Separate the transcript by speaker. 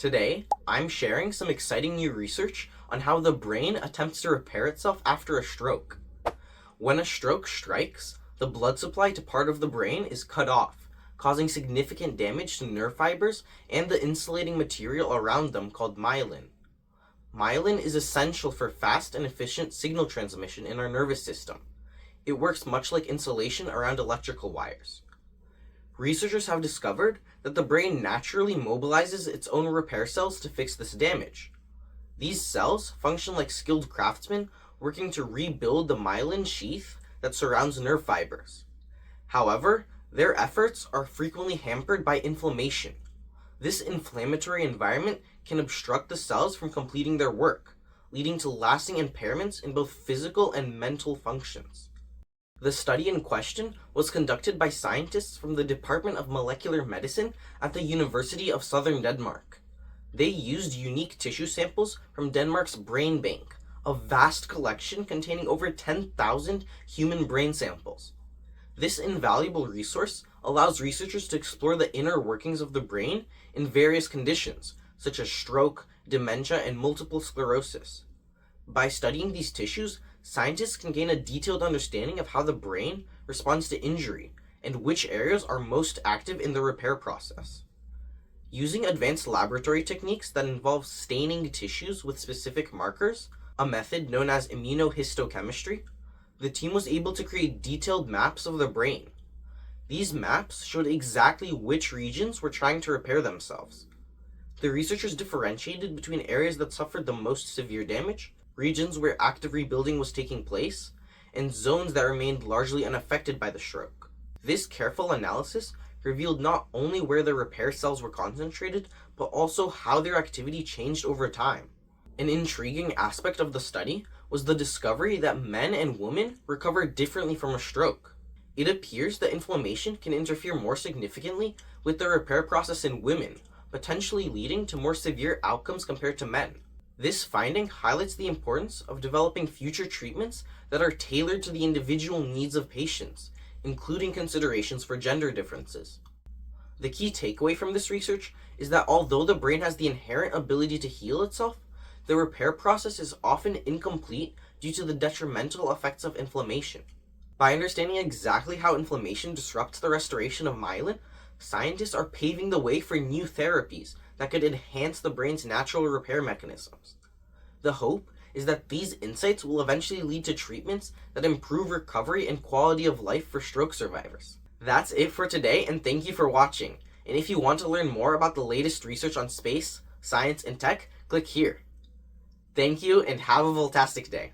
Speaker 1: Today, I'm sharing some exciting new research on how the brain attempts to repair itself after a stroke. When a stroke strikes, the blood supply to part of the brain is cut off, causing significant damage to nerve fibers and the insulating material around them called myelin. Myelin is essential for fast and efficient signal transmission in our nervous system. It works much like insulation around electrical wires. Researchers have discovered that the brain naturally mobilizes its own repair cells to fix this damage. These cells function like skilled craftsmen working to rebuild the myelin sheath that surrounds nerve fibers. However, their efforts are frequently hampered by inflammation. This inflammatory environment can obstruct the cells from completing their work, leading to lasting impairments in both physical and mental functions. The study in question was conducted by scientists from the Department of Molecular Medicine at the University of Southern Denmark. They used unique tissue samples from Denmark's brain bank, a vast collection containing over 10,000 human brain samples. This invaluable resource allows researchers to explore the inner workings of the brain in various conditions, such as stroke, dementia, and multiple sclerosis. By studying these tissues, scientists can gain a detailed understanding of how the brain responds to injury and which areas are most active in the repair process. Using advanced laboratory techniques that involve staining tissues with specific markers, a method known as immunohistochemistry, the team was able to create detailed maps of the brain. These maps showed exactly which regions were trying to repair themselves. The researchers differentiated between areas that suffered the most severe damage, regions where active rebuilding was taking place, and zones that remained largely unaffected by the stroke. This careful analysis revealed not only where the repair cells were concentrated, but also how their activity changed over time. An intriguing aspect of the study was the discovery that men and women recover differently from a stroke. It appears that inflammation can interfere more significantly with the repair process in women, potentially leading to more severe outcomes compared to men. This finding highlights the importance of developing future treatments that are tailored to the individual needs of patients, including considerations for gender differences. The key takeaway from this research is that although the brain has the inherent ability to heal itself, the repair process is often incomplete due to the detrimental effects of inflammation. By understanding exactly how inflammation disrupts the restoration of myelin, scientists are paving the way for new therapies that could enhance the brain's natural repair mechanisms. The hope is that these insights will eventually lead to treatments that improve recovery and quality of life for stroke survivors. That's it for today, and thank you for watching. And if you want to learn more about the latest research on space, science, and tech, click here. Thank you, and have a Voltastik day.